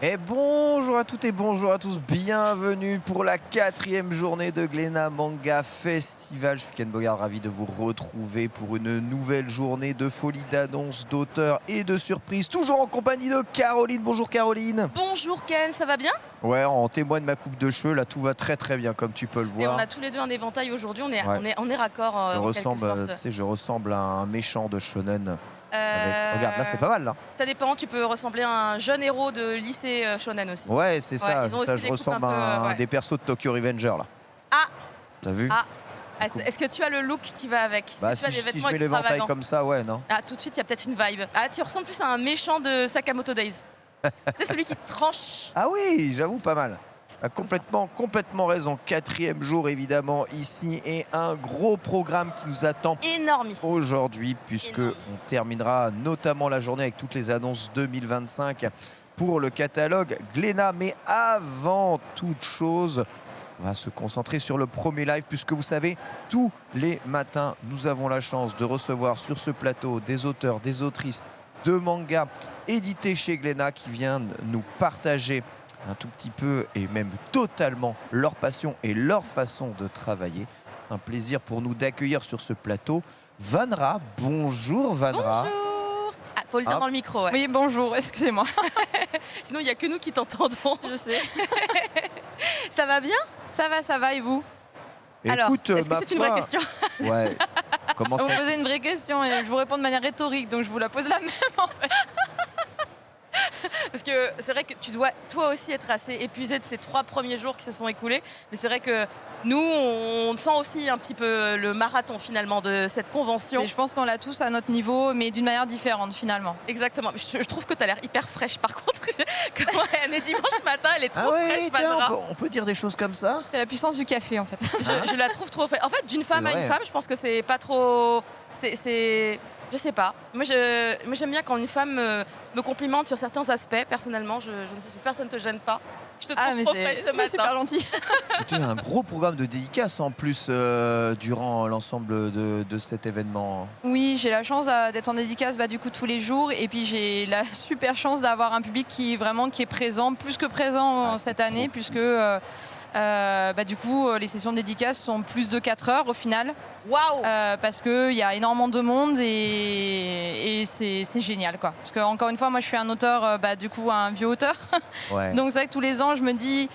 Et bonjour à toutes et bonjour à tous, bienvenue pour la 4e journée de Glénat Manga Festival. Je suis Ken Bogard, ravi de vous retrouver pour une nouvelle journée de folie, d'annonces, d'auteurs et de surprises. Toujours en compagnie de Caroline. Bonjour Caroline. Bonjour Ken, ça va bien? Ouais, en témoigne ma coupe de cheveux, là tout va très très bien comme tu peux le Et voir. on a tous les deux un éventail aujourd'hui, on est raccord Je en quelque ressemble, sorte. je ressemble à un méchant de shonen. Regarde, là c'est pas mal là. Ça dépend, tu peux ressembler à un jeune héros de lycée shonen aussi. Ouais, c'est ça, ils ont ça aussi je des coupes ressemble un peu, à un ouais. des persos de Tokyo Revenger là. Ah. T'as vu? Ah. Est-ce que tu as le look qui va avec? Bah, tu as si des je vêtements mets l'éventail extravagants? comme ça, ouais, non. Ah, tout de suite, il y a peut-être une vibe. Ah, tu ressembles plus à un méchant de Sakamoto Days. C'est celui qui tranche. Ah oui, j'avoue, pas mal. A complètement raison. 4e jour évidemment ici et un gros programme qui nous attend Énormissime. aujourd'hui puisque Énormissime. on terminera notamment la journée avec toutes les annonces 2025 pour le catalogue Glénat. Mais avant toute chose, on va se concentrer sur le premier live puisque vous savez, tous les matins, nous avons la chance de recevoir sur ce plateau des auteurs, des autrices de mangas édités chez Glénat qui viennent nous partager un tout petit peu et même totalement leur passion et leur façon de travailler. C'est un plaisir pour nous d'accueillir sur ce plateau Vanra. Bonjour Vanra. Bonjour. Ah, faut le dire Ah. dans le micro, ouais. Oui, bonjour, excusez-moi. Sinon, il n'y a que nous qui t'entendons. Je sais. Ça va bien? Ça va, et vous? Alors, Écoute, est-ce que ma c'est une foi, vraie question? Ouais. Comment Vous ça? me posez une vraie question et je vous réponds de manière rhétorique, donc je vous la pose la même en fait. Parce que c'est vrai que tu dois toi aussi être assez épuisé de ces 3 premiers jours qui se sont écoulés. Mais c'est vrai que nous, on sent aussi un petit peu le marathon finalement de cette convention. Et je pense qu'on l'a tous à notre niveau, mais d'une manière différente finalement. Exactement. Je trouve que tu as l'air hyper fraîche. Par contre, comment elle est dimanche matin, elle est trop Ah ouais, fraîche, tiens, Vanra. on peut dire des choses comme ça? C'est la puissance du café en fait. Je la trouve trop fraîche. En fait, d'une femme à C'est une vrai. femme, je pense que c'est pas trop. Je sais pas. Moi, j'aime bien quand une femme me complimente sur certains aspects. Personnellement, j'espère que ça ne te gêne pas. Je te trouve Ah mais trop fraîche ce c'est matin. super gentil. Tu as un gros programme de dédicaces en plus durant l'ensemble de cet événement. Oui, j'ai la chance d'être en dédicace du coup tous les jours et puis j'ai la super chance d'avoir un public qui est présent, plus que présent Ah, cette c'est année trop. puisque du coup les sessions de dédicace sont plus de 4 heures au final. Waouh. Parce qu'il y a énormément de monde et c'est génial quoi. Parce que encore une fois, moi je suis un auteur, du coup un vieux auteur. Ouais. Donc c'est vrai que tous les ans je me dis,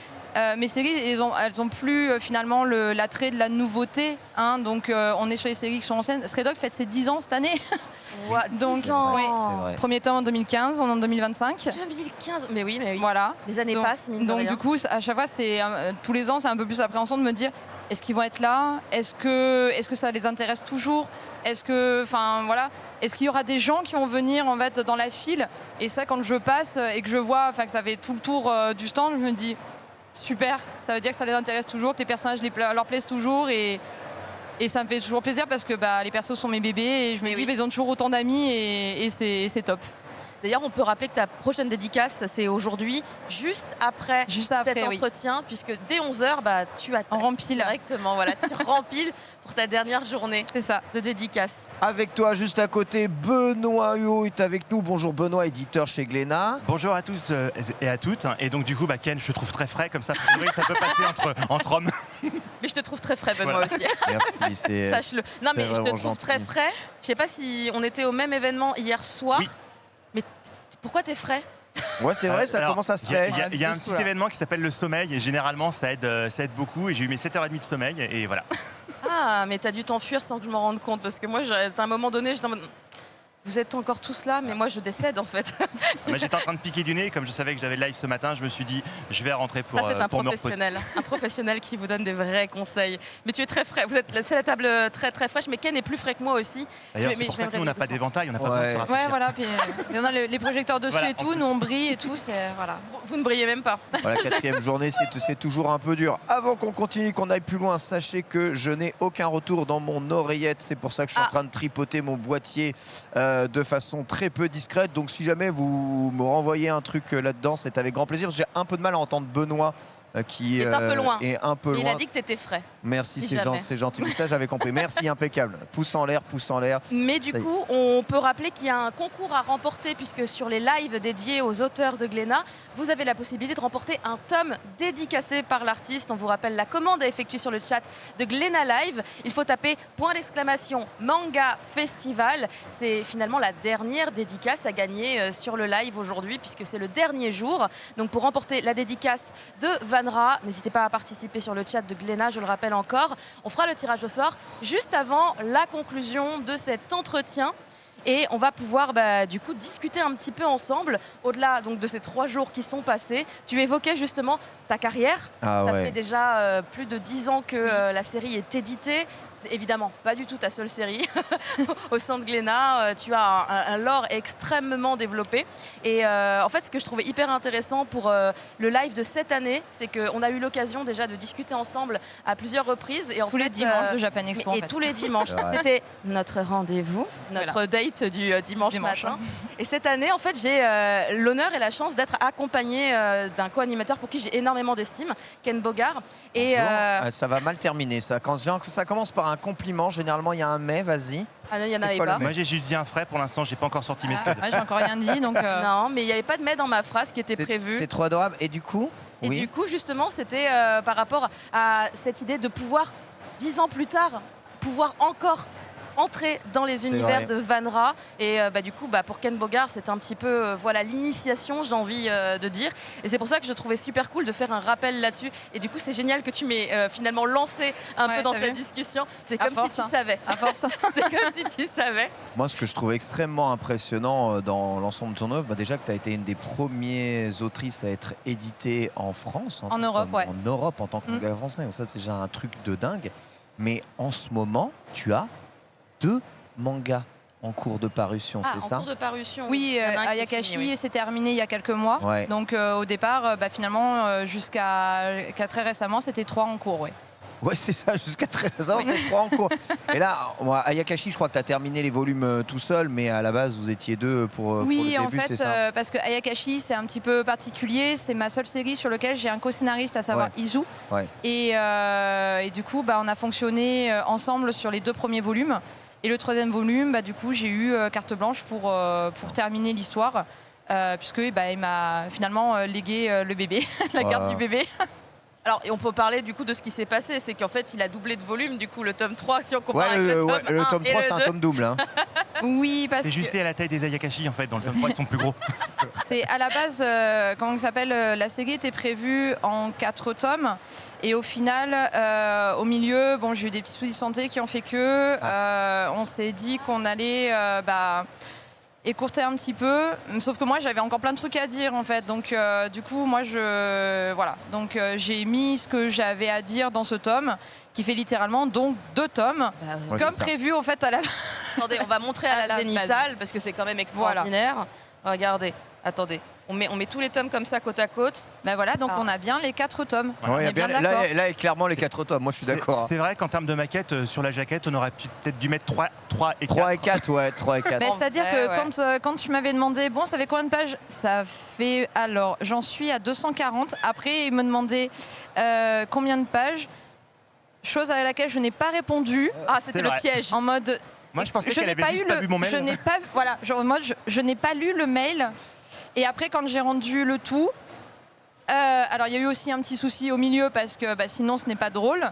mes séries elles ont plus finalement l'attrait de la nouveauté. Hein, donc on est sur les séries qui sont anciennes. Stray Dog fête ses 10 ans cette année. Donc, C'est vrai, oui. c'est vrai. Premier temps en 2015, on est en 2025. 2015. Mais oui, mais oui. Voilà. Les années Donc- passent, mine de Donc rien. du coup, à chaque fois, tous les ans, c'est un peu plus appréhension de me dire, est-ce qu'ils vont être là? Est-ce que ça les intéresse toujours? Est-ce qu'il y aura des gens qui vont venir en fait dans la file? Et ça, quand je passe et que je vois, que ça fait tout le tour du stand, je me dis, super, ça veut dire que ça les intéresse toujours, que les personnages leur plaisent toujours et ça me fait toujours plaisir parce que les persos sont mes bébés et je me Eh dis, oui. ils ont toujours autant d'amis et c'est top. D'ailleurs, on peut rappeler que ta prochaine dédicace, c'est aujourd'hui, juste après Juste après, cet oui. entretien, puisque dès 11h, tu attaques En rempile. directement. Voilà, tu rempiles pour ta dernière journée C'est ça. de dédicace. Avec toi, juste à côté, Benoît Huot est avec nous. Bonjour Benoît, éditeur chez Glénat. Bonjour à tous et à toutes. Et donc du coup, Ken, je te trouve très frais, comme ça, a priori, ça peut passer entre hommes. Mais je te trouve très frais, Benoît Voilà. aussi. Merci, c'est Sache-le. Non, mais je te vraiment trouve gentil. très frais. Je sais pas si on était au même événement hier soir. Oui. Mais pourquoi t'es frais? Ouais, c'est vrai, ça Alors, commence à se il y a- faire. Il y a un Dessous, petit là. événement qui s'appelle le sommeil et généralement ça aide beaucoup et j'ai eu mes 7h30 de sommeil et voilà. Ah, mais t'as dû t'enfuir sans que je m'en rende compte. Parce que moi, à un moment donné, j'étais en mode, vous êtes encore tous là, mais moi, je décède en fait. Mais j'étais en train de piquer du nez et comme je savais que j'avais le live ce matin, je me suis dit je vais rentrer pour, Ça, c'est un pour me reposer. professionnel. Un professionnel qui vous donne des vrais conseils. Mais tu es très frais. C'est la table très très fraîche, mais Ken est plus frais que moi aussi. D'ailleurs, Mais c'est pour je ça vais que me nous on n'a réveiller pas d'éventail, on n'a pas besoin de se Ouais. rafraîchir. Ouais, voilà. Puis on a les projecteurs dessus Voilà, et en tout, plus. nous on brille et tout, c'est voilà. Vous ne brillez même pas. Voilà, 4e journée, c'est toujours un peu dur. Avant qu'on continue, qu'on aille plus loin, sachez que je n'ai aucun retour dans mon oreillette. C'est pour ça que je suis en Ah. train de tripoter mon boîtier de façon très peu discrète. Donc si jamais vous me renvoyez un truc là-dedans, c'est avec grand plaisir. J'ai un peu de mal à entendre Benoît qui Il est un peu loin. est un peu Mais il loin. a dit que tu étais frais. Merci, Si c'est jamais. gentil. Mais ça, j'avais compris. Merci, impeccable. Pouce en l'air, pouce en l'air. Mais du Ça y est. coup, on peut rappeler qu'il y a un concours à remporter puisque sur les lives dédiés aux auteurs de Glénat, vous avez la possibilité de remporter un tome dédicacé par l'artiste. On vous rappelle la commande à effectuer sur le chat de Glénat Live. Il faut taper !manga festival. C'est finalement la dernière dédicace à gagner sur le live aujourd'hui puisque c'est le dernier jour. Donc pour remporter la dédicace de Vanra, n'hésitez pas à participer sur le chat de Glénat, je le rappelle encore. On fera le tirage au sort juste avant la conclusion de cet entretien. Et on va pouvoir du coup discuter un petit peu ensemble, au-delà donc de ces 3 jours qui sont passés. Tu évoquais justement ta carrière. Ah Ça ouais. fait déjà plus de 10 ans que la série est éditée. C'est évidemment pas du tout ta seule série. Au sein de Glénat, tu as un lore extrêmement développé. Et en fait, ce que je trouvais hyper intéressant pour le live de cette année, c'est qu'on a eu l'occasion déjà de discuter ensemble à plusieurs reprises. Et en Tous les fait, dimanches de Japan Expo. et en fait. tous les dimanches. Ouais. C'était notre rendez-vous, notre Voilà. date du dimanche Dimanche. matin. Et cette année, en fait, j'ai l'honneur et la chance d'être accompagnée d'un co-animateur pour qui j'ai énormément d'estime, Ken Bogard. Et Bonjour. Ça va mal terminer, ça. Quand ça commence par un compliment, généralement, il y a un mais, vas-y. ah non, il n'y en c'est avait quoi le pas. mais Moi j'ai juste dit un frais pour l'instant, j'ai pas encore sorti mes Ah, scuds. ouais, j'ai encore rien dit, donc Non, mais il n'y avait pas de mais dans ma phrase qui était prévue. T'es trop adorable. Et du coup, Et oui. du coup, justement, c'était par rapport à cette idée de pouvoir, 10 ans plus tard, pouvoir encore entrer dans les univers vrai. de Vanra. Et du coup, pour Ken Bogard, c'était un petit peu voilà l'initiation, j'ai envie de dire. Et c'est pour ça que je trouvais super cool de faire un rappel là-dessus. Et du coup, c'est génial que tu m'aies finalement lancé un Ouais, peu dans t'as cette vu discussion. C'est À comme force, si tu hein. savais. à force. C'est comme si tu savais. Moi, ce que je trouve extrêmement impressionnant dans l'ensemble de ton œuvre, déjà que tu as été une des premières autrices à être éditée en France. En Europe, ouais. En Europe, en tant que manga français. Donc ça, c'est déjà un truc de dingue. Mais en ce moment, tu as 2 mangas en cours de parution, Ah, c'est en ça? cours de parution. Oui, Il y en a un qui est Ayakashi, fini, oui. c'est terminé il y a quelques mois. Ouais. Donc au départ, finalement, jusqu'à très récemment, c'était 3 en cours. Oui. Ouais, c'est ça, jusqu'à très récemment, c'est 3 en cours. Et là, moi, Ayakashi, je crois que tu as terminé les volumes tout seul, mais à la base, vous étiez 2 pour le Oui, début, en c'est fait, ça? parce que Ayakashi, c'est un petit peu particulier. C'est ma seule série sur laquelle j'ai un co-scénariste, à savoir Izu. Ouais. Et du coup, on a fonctionné ensemble sur les 2 premiers volumes. Et le 3e volume, du coup, j'ai eu carte blanche pour terminer l'histoire. Puisque il m'a finalement légué le bébé, la garde Voilà. du bébé. Alors, et on peut parler du coup de ce qui s'est passé, c'est qu'en fait, il a doublé de volume, du coup, le tome 3, si on compare Ouais, avec le tome 1 le tome et 3, le c'est un 2. tome double. Hein. Oui, parce C'est que juste lié à la taille des Ayakashi en fait, dans le tome 3 ils sont plus gros. c'est à la base, comment ça s'appelle, la série était prévue en 4 tomes. Et au final, au milieu, j'ai eu des petits soucis de santé qui ont fait que on s'est dit qu'on allait écourter un petit peu. Sauf que moi, j'avais encore plein de trucs à dire en fait. Donc du coup, moi, Donc j'ai mis ce que j'avais à dire dans ce tome, qui fait littéralement donc 2 tomes, Ouais, comme c'est ça. prévu en fait à la. Attendez, on va montrer à À la la zénitale, parce que c'est quand même extraordinaire. Regardez, attendez. On met tous les tomes comme ça, côte à côte. Voilà, donc Alors. on a bien les 4 tomes. Ouais, On il y a est bien bien- d'accord. là, clairement, les 4 tomes. Moi, je suis d'accord. C'est vrai qu'en termes de maquette, sur la jaquette, on aurait peut-être dû mettre 3 et 4. 3 et 4, ouais, 3 et 4. Ben, En c'est-à-dire vrai, que quand tu m'avais demandé, bon, ça fait combien de pages? Ça fait, alors, j'en suis à 240. Après, il me demandait combien de pages. Chose à laquelle je n'ai pas répondu. Ah, c'était C'est le vrai. piège. En mode, Moi je pensais je qu'elle n'ai avait pas eu juste pas vu mon mail. je n'ai pas, voilà, genre en mode, je n'ai pas lu le mail. Et après, quand j'ai rendu le tout, alors il y a eu aussi un petit souci au milieu parce que sinon ce n'est pas drôle.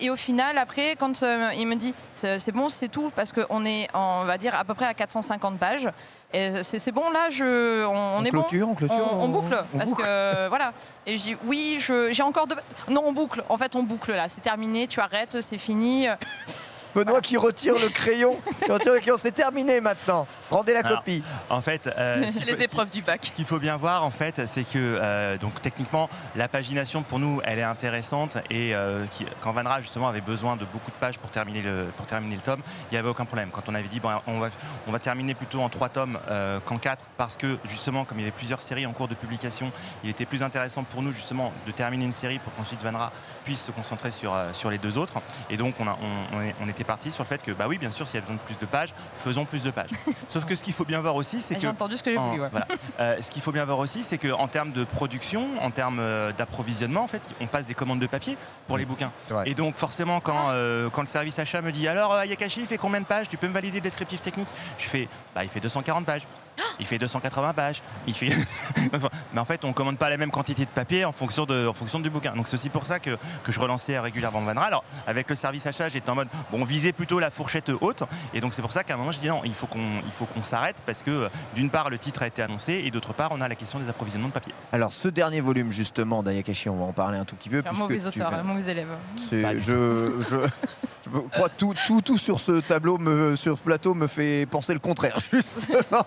Et au final, après, quand il me dit c'est bon, c'est tout, parce qu'on est, on va dire, à peu près à 450 pages. Et c'est bon, là, on est bon. On clôture, On boucle, on parce boucle. que voilà. Et je dis oui, j'ai encore 2. Non, on boucle. En fait, on boucle là. C'est terminé. Tu arrêtes, c'est fini. Benoît qui retire le crayon. C'est terminé maintenant. Rendez la Alors, copie. En fait, Les épreuves du bac. ce qu'il faut bien voir, en fait, c'est que donc techniquement, la pagination pour nous, elle est intéressante et quand Vanra justement avait besoin de beaucoup de pages pour terminer le tome, il n'y avait aucun problème. Quand on avait dit on va terminer plutôt en 3 tomes qu'en 4 parce que justement, comme il y avait plusieurs séries en cours de publication, il était plus intéressant pour nous justement de terminer une série pour qu'ensuite Vanra puisse se concentrer sur les 2 autres. Et donc on n'était parti sur le fait que, bah oui, bien sûr, s'il y a besoin de plus de pages, faisons plus de pages. Sauf que ce qu'il faut bien voir aussi, c'est que... J'ai entendu ce que j'ai voulu, ouais. Voilà. Ce qu'il faut bien voir aussi, c'est qu'en termes de production, en termes d'approvisionnement, en fait, on passe des commandes de papier pour les bouquins. Ouais. Et donc, forcément, quand le service achat me dit « Alors, Ayakashi, il fait combien de pages? Tu peux me valider le descriptif technique ?» Je fais « Bah, il fait 240 pages. » Il fait 280 pages. Il fait... Mais en fait, on ne commande pas la même quantité de papier en fonction du bouquin. Donc c'est aussi pour ça que je relançais régulièrement Vanra. Alors avec le service achat, j'étais en mode bon, on visait plutôt la fourchette haute. Et donc c'est pour ça qu'à un moment, je dis non, il faut qu'on s'arrête parce que d'une part, le titre a été annoncé et d'autre part, on a la question des approvisionnements de papier. Alors ce dernier volume justement d'Ayakashi, on va en parler un tout petit peu. Un mauvais auteur, un mauvais élève. Je crois tout sur ce tableau, sur ce plateau me fait penser le contraire, justement.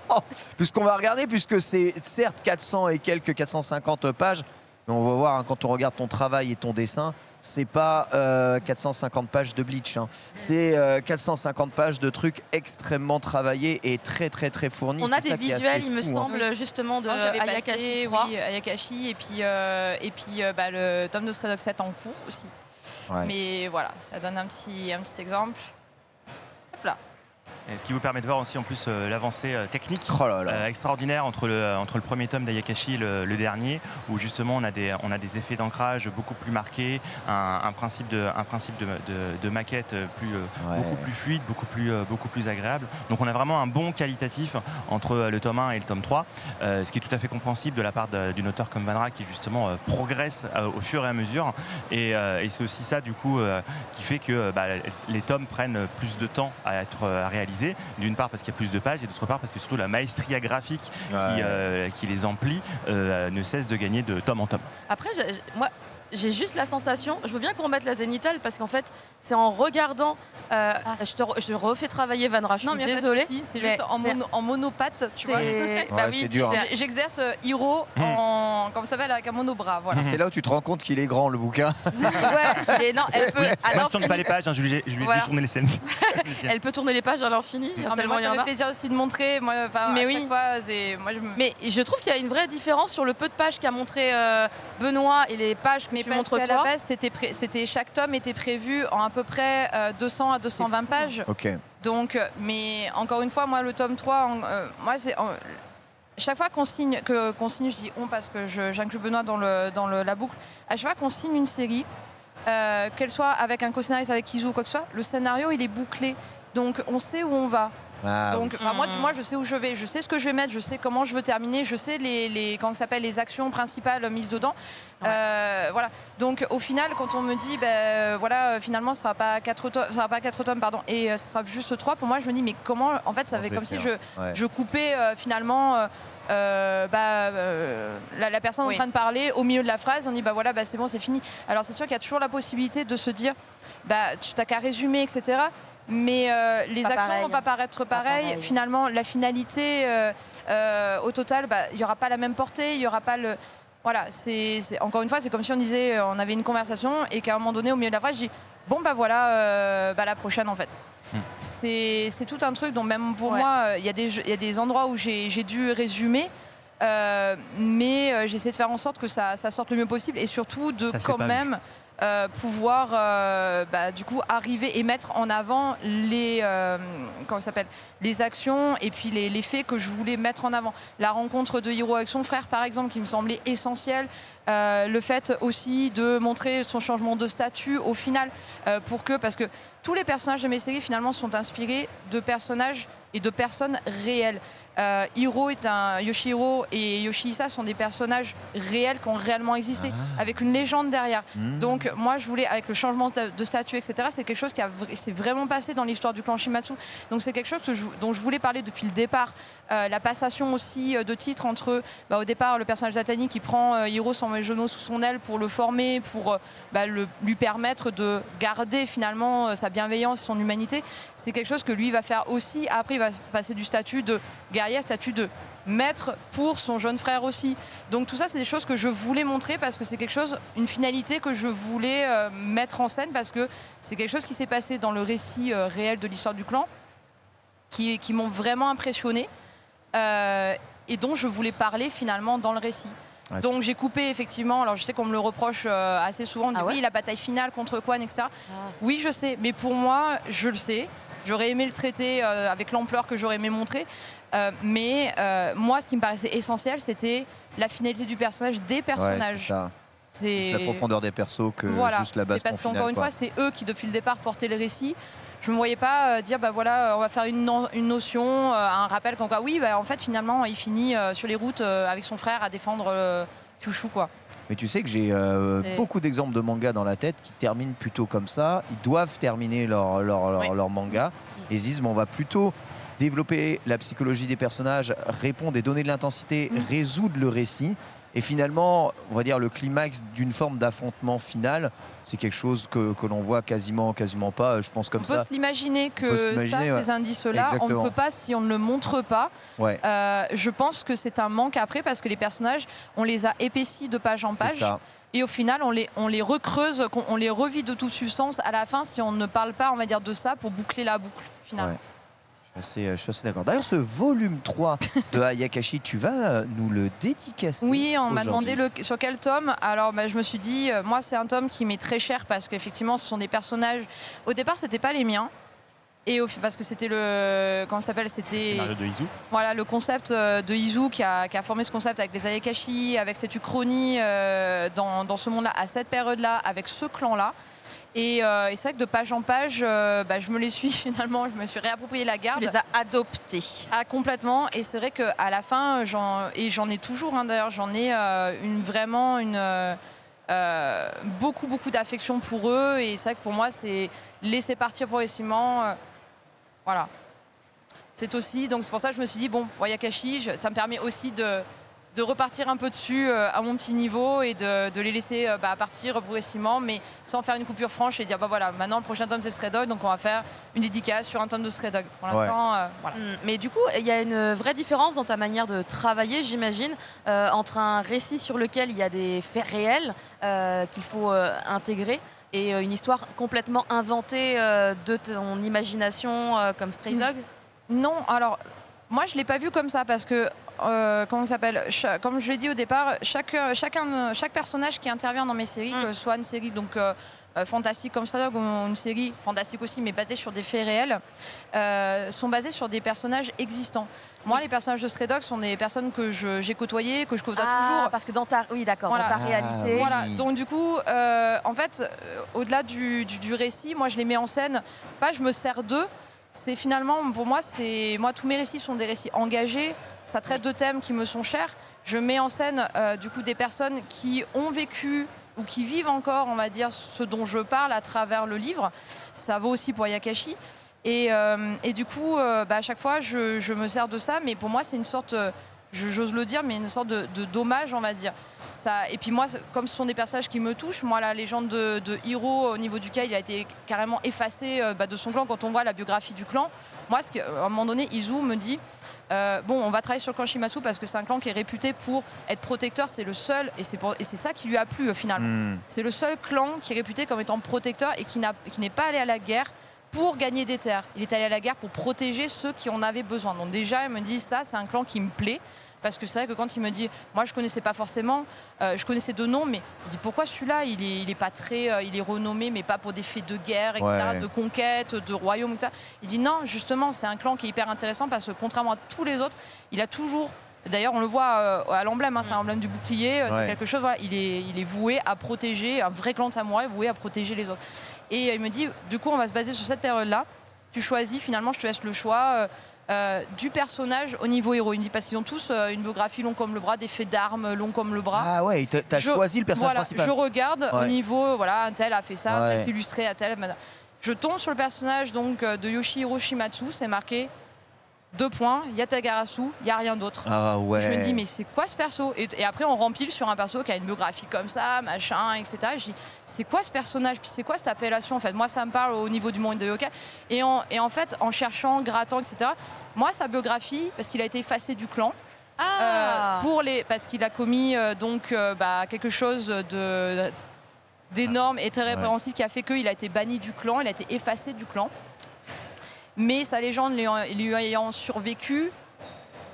Puisqu'on va regarder, puisque c'est certes 400 et quelques 450 pages, mais on va voir hein, quand on regarde ton travail et ton dessin, c'est pas 450 pages de Bleach, hein. C'est 450 pages de trucs extrêmement travaillés et très fournis. On a des visuels, il me semble, justement, de Ayakashi. Oui, Ayakashi, et puis le tome de Stray Dog 7 en cours aussi. Ouais. Mais voilà, ça donne un petit exemple. Hop là. Et ce qui vous permet de voir aussi en plus l'avancée technique extraordinaire entre le premier tome d'Ayakashi et le dernier, où justement on a des effets d'ancrage beaucoup plus marqués, un principe de maquette beaucoup plus fluide, beaucoup plus agréable. Donc on a vraiment un bon qualitatif entre le tome 1 et le tome 3, ce qui est tout à fait compréhensible de la part d'une auteure comme Vanra qui justement progresse au fur et à mesure. Et c'est aussi ça du coup qui fait que les tomes prennent plus de temps à réaliser. D'une part parce qu'il y a plus de pages et d'autre part parce que surtout la maestria graphique qui les emplit ne cesse de gagner de tome en tome. Après, moi, j'ai juste la sensation, je veux bien qu'on remette la zénitale parce qu'en fait, c'est en regardant. Je te refais travailler Vanra, je suis désolée. C'est juste en monopathe, tu vois. Bah oui, c'est dur. Hein. J'exerce Hiro comme ça s'appelle avec un monobras. Voilà. C'est là où tu te rends compte qu'il est grand le bouquin. Ouais, non, elle peut. Moi, je tourne pas les pages, hein, je lui ai dit tourner les scènes. Elle peut tourner les pages à l'infini. Mais moi, ça me fait plaisir aussi de montrer. Moi, mais à oui. chaque fois, Mais je trouve qu'il y a une vraie différence sur le peu de pages qu'a montré Benoît et les pages que tu montres toi. À la base, chaque tome était prévu en à peu près 200 à 220 pages. Ok. Donc, mais encore une fois, moi, le tome 3, chaque fois qu'on signe, je dis on parce que j'inclus Benoît dans la boucle, à chaque fois qu'on signe une série, qu'elle soit avec un co-scénariste, avec Izu ou quoi que ce soit, le scénario, il est bouclé. Donc, on sait où on va. Donc moi je sais où je vais, je sais ce que je vais mettre, je sais comment je veux terminer, je sais les actions principales mises dedans. Voilà. Donc au final quand on me dit finalement ce sera pas 4 tomes pardon, et ce sera juste 3, pour moi je me dis mais comment en fait ça fait comme si je coupais finalement la personne en train de parler au milieu de la phrase, on dit c'est bon, c'est fini. Alors c'est sûr qu'il y a toujours la possibilité de se dire tu t'as qu'à résumer, etc. Mais les actions ne vont pas paraître pareilles. Finalement, la finalité, au total, il n'y aura pas la même portée, il n'y aura pas le... Voilà, encore une fois, c'est comme si on avait une conversation et qu'à un moment donné, au milieu de la phrase, je dis la prochaine en fait. C'est tout un truc dont même pour moi, il y a des endroits où j'ai dû résumer. Mais j'essaie de faire en sorte que ça sorte le mieux possible et surtout de quand même pouvoir du coup arriver et mettre en avant les actions et puis les faits que je voulais mettre en avant. La rencontre de Hiro avec son frère par exemple qui me semblait essentielle. Le fait aussi de montrer son changement de statut au final parce que tous les personnages de mes séries finalement sont inspirés de personnages et de personnes réelles. Yoshihiro et Yoshihisa sont des personnages réels qui ont réellement existé, avec une légende derrière. Donc moi je voulais, avec le changement de statut, etc., c'est quelque chose qui s'est vraiment passé dans l'histoire du clan Shimatsu. Donc c'est quelque chose dont je voulais parler depuis le départ. La passation aussi de titres entre, au départ, le personnage d'Atani qui prend Hiro Sanmejono sous son aile pour le former, pour lui permettre de garder finalement sa bienveillance, son humanité. C'est quelque chose que lui va faire aussi. Après, il va passer du statut de guerrier à statut de maître pour son jeune frère aussi. Donc tout ça, c'est des choses que je voulais montrer parce que c'est quelque chose, une finalité que je voulais mettre en scène parce que c'est quelque chose qui s'est passé dans le récit réel de l'histoire du clan qui m'ont vraiment impressionné et dont je voulais parler finalement dans le récit. Ouais. Donc j'ai coupé effectivement, alors je sais qu'on me le reproche assez souvent, on dit Ah ouais oui la bataille finale contre Quan, etc. Ah. Oui je sais, mais pour moi je le sais, j'aurais aimé le traiter avec l'ampleur que j'aurais aimé montrer, mais moi ce qui me paraissait essentiel c'était la finalité du personnage, des Ouais, personnages. c'est ça. C'est Juste la profondeur des persos que voilà, juste la c'est baston parce qu'encore finale, une quoi. fois c'est eux qui depuis le départ portaient le récit. Je ne me voyais pas dire bah voilà on va faire une notion, un rappel comme quoi oui bah, en fait finalement il finit sur les routes avec son frère à défendre Kyushu quoi. Mais tu sais que j'ai Et- beaucoup d'exemples de mangas dans la tête qui terminent plutôt comme ça. Ils doivent terminer Oui. leur manga et se disent bon, on va plutôt développer la psychologie des personnages, répondre et donner de l'intensité, résoudre le récit. Et finalement, on va dire le climax d'une forme d'affrontement final, c'est quelque chose que l'on voit quasiment pas, je pense comme On peut ça. se l'imaginer peut se que ça, l'imaginer, ouais. ces indices-là, on ne Exactement. peut pas si on ne le montre pas. Ouais, Je pense que c'est un manque après parce que les personnages, on les a épaissis de page en c'est page. ça. Et au final, on les recreuse, on les revit de toute substance à la fin si on ne parle pas, on va dire, de ça pour boucler la boucle finalement. Ouais. Je suis assez d'accord. D'ailleurs, ce volume 3 de Ayakashi, tu vas nous le dédicacer. Oui, on m'a demandé aujourd'hui. sur quel tome. Alors bah, je me suis dit, moi c'est un tome qui m'est très cher parce qu'effectivement ce sont des personnages. Au départ, c'était pas les miens. Parce que c'était le. Comment ça s'appelle? Le C'était. scénario de Izu. Voilà, le concept de Izu qui a formé ce concept avec les Ayakashi, avec cette uchronie dans ce monde-là, à cette période-là, avec ce clan-là. Et c'est vrai que de page en page, je me les suis finalement, je me suis réapproprié la garde. Tu les as adoptés. Ah, complètement. Et c'est vrai qu'à la fin, j'en ai toujours, hein, d'ailleurs, j'en ai beaucoup d'affection pour eux. Et c'est vrai que pour moi, c'est laisser partir progressivement. Voilà. C'est aussi, donc c'est pour ça que je me suis dit, bon, Ayakashi, ça me permet aussi de repartir un peu dessus à mon petit niveau et de les laisser partir progressivement, mais sans faire une coupure franche et dire, bah voilà, maintenant le prochain tome c'est Stray Dog, donc on va faire une dédicace sur un tome de Stray Dog. Pour l'instant, voilà. Mais du coup, il y a une vraie différence dans ta manière de travailler, j'imagine, entre un récit sur lequel il y a des faits réels qu'il faut intégrer et une histoire complètement inventée de ton imagination comme Stray Dog. Non, alors moi je l'ai pas vu comme ça parce que comment ça s'appelle, comme je l'ai dit au départ, chaque personnage qui intervient dans mes séries, que ce soit une série donc fantastique comme Stray Dog ou une série fantastique aussi mais basée sur des faits réels, sont basés sur des personnages existants. Moi, les personnages de Stray Dog sont des personnes que j'ai côtoyées, que je côtoie toujours. Parce que dans ta, oui, d'accord, Voilà. dans ta réalité. Oui. Voilà, donc du coup, en fait, au-delà du récit, moi je les mets en scène, pas je me sers d'eux, c'est finalement, pour moi, tous mes récits sont des récits engagés, ça traite de thèmes qui me sont chers, je mets en scène du coup des personnes qui ont vécu ou qui vivent encore, on va dire, ce dont je parle à travers le livre, ça vaut aussi pour Ayakashi. Et du coup, à chaque fois, je me sers de ça, mais pour moi, c'est une sorte, j'ose le dire, mais une sorte de dommage, on va dire. Ça, et puis moi, comme ce sont des personnages qui me touchent, moi, la légende de Hiro, au niveau duquel il a été carrément effacé de son clan, quand on voit la biographie du clan, moi, à un moment donné, Izu me dit, on va travailler sur le clan Shimazu parce que c'est un clan qui est réputé pour être protecteur, c'est le seul, et c'est ça qui lui a plu finalement. C'est le seul clan qui est réputé comme étant protecteur et qui n'est pas allé à la guerre pour gagner des terres. Il est allé à la guerre pour protéger ceux qui en avaient besoin. Donc déjà, il me dit, ça, c'est un clan qui me plaît. Parce que c'est vrai que quand il me dit, moi je connaissais pas forcément, je connaissais deux noms, mais il dit pourquoi celui-là, il est pas très, il est renommé, mais pas pour des faits de guerre, etc., Ouais. de conquête, de royaume, etc. Il dit non, justement, c'est un clan qui est hyper intéressant parce que contrairement à tous les autres, il a toujours, d'ailleurs on le voit à l'emblème, c'est l'emblème du bouclier, c'est Ouais. quelque chose, voilà, il est voué à protéger, un vrai clan de samouraï voué à protéger les autres. Et il me dit, du coup on va se baser sur cette période-là, tu choisis, finalement je te laisse le choix. Du personnage au niveau héros. Il me dit parce qu'ils ont tous une biographie longue comme le bras, des faits d'armes longs comme le bras. Ah ouais, t'as choisi le personnage Voilà, principal. je regarde au Ouais. niveau, voilà, un tel a fait ça, un Ouais. tel s'est illustré, un tel. Je tombe sur le personnage donc de Yoshihiro Shimatsu, c'est marqué 2 points, Yatagarasu, il n'y a rien d'autre. Ah ouais. Je me dis mais c'est quoi ce perso et après on rempile sur un perso qui a une biographie comme ça, machin, etc. Je dis c'est quoi ce personnage, puis c'est quoi cette appellation en fait. Moi ça me parle au niveau du monde de yokai et en fait en cherchant, grattant, etc. Moi sa biographie, parce qu'il a été effacé du clan, parce qu'il a commis quelque chose d'énorme et très répréhensible qui a fait qu'il a été banni du clan, il a été effacé du clan. Mais sa légende lui ayant survécu,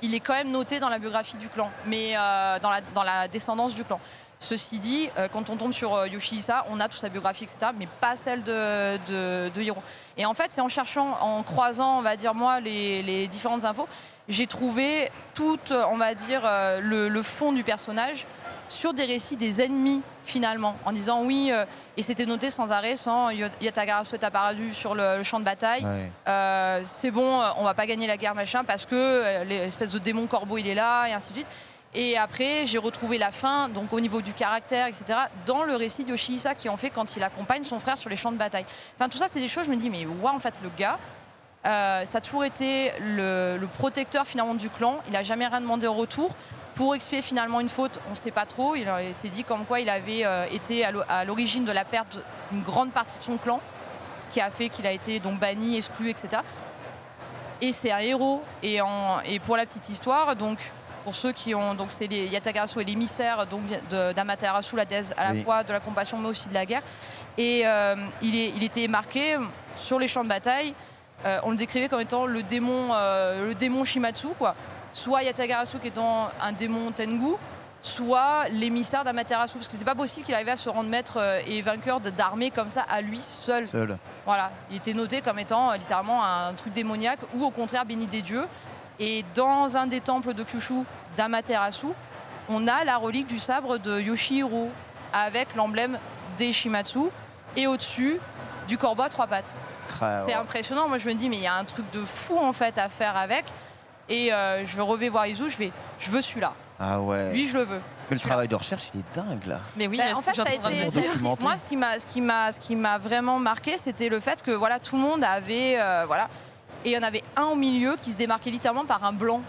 il est quand même noté dans la biographie du clan, mais dans la descendance du clan. Ceci dit, quand on tombe sur Yoshihisa, on a toute sa biographie, etc., mais pas celle de Hiro. Et en fait, c'est en cherchant, en croisant, on va dire, moi, les différentes infos, j'ai trouvé tout, on va dire, le fond du personnage sur des récits des ennemis, finalement, en disant oui, et c'était noté sans arrêt, sans Yatagarasu est apparu sur le champ de bataille, c'est bon, on va pas gagner la guerre, machin, parce que l'espèce de démon corbeau, il est là, et ainsi de suite. Et après, j'ai retrouvé la fin, donc au niveau du caractère, etc., dans le récit de Yoshihisa qui en fait quand il accompagne son frère sur les champs de bataille. Enfin, tout ça, c'est des choses, je me dis, mais waouh, en fait, le gars, ça a toujours été le protecteur finalement du clan. Il n'a jamais rien demandé en retour. Pour expier finalement une faute, on ne sait pas trop. Il s'est dit comme quoi il avait été à l'origine de la perte d'une grande partie de son clan, ce qui a fait qu'il a été donc banni, exclu, etc. Et c'est un héros. Et pour la petite histoire, donc. Pour ceux qui ont, donc c'est les Yatagarasu et l'émissaire d'Amaterasu, la déesse à la fois de la compassion mais aussi de la guerre. Et il était marqué sur les champs de bataille. On le décrivait comme étant le démon Shimatsu, quoi. Soit Yatagarasu qui étant un démon Tengu, soit l'émissaire d'Amaterasu, parce que c'est pas possible qu'il arrivait à se rendre maître et vainqueur d'armées comme ça à lui seul. Voilà, il était noté comme étant littéralement un truc démoniaque ou au contraire béni des dieux. Et dans un des temples de Kyushu d'Amaterasu, on a la relique du sabre de Yoshihiro avec l'emblème des Shimatsu et au-dessus du corbeau à 3 pattes. C'est impressionnant. Moi, je me dis, mais il y a un truc de fou en fait à faire avec. Et je revais voir Izu, je veux celui-là. Ah ouais. Lui, je le veux. Mais le travail de recherche, il est dingue là. Mais oui, en fait, ça a été. Moi, ce qui m'a vraiment marqué, c'était le fait que voilà, tout le monde avait voilà. Et il y en avait un au milieu qui se démarquait littéralement par un blanc.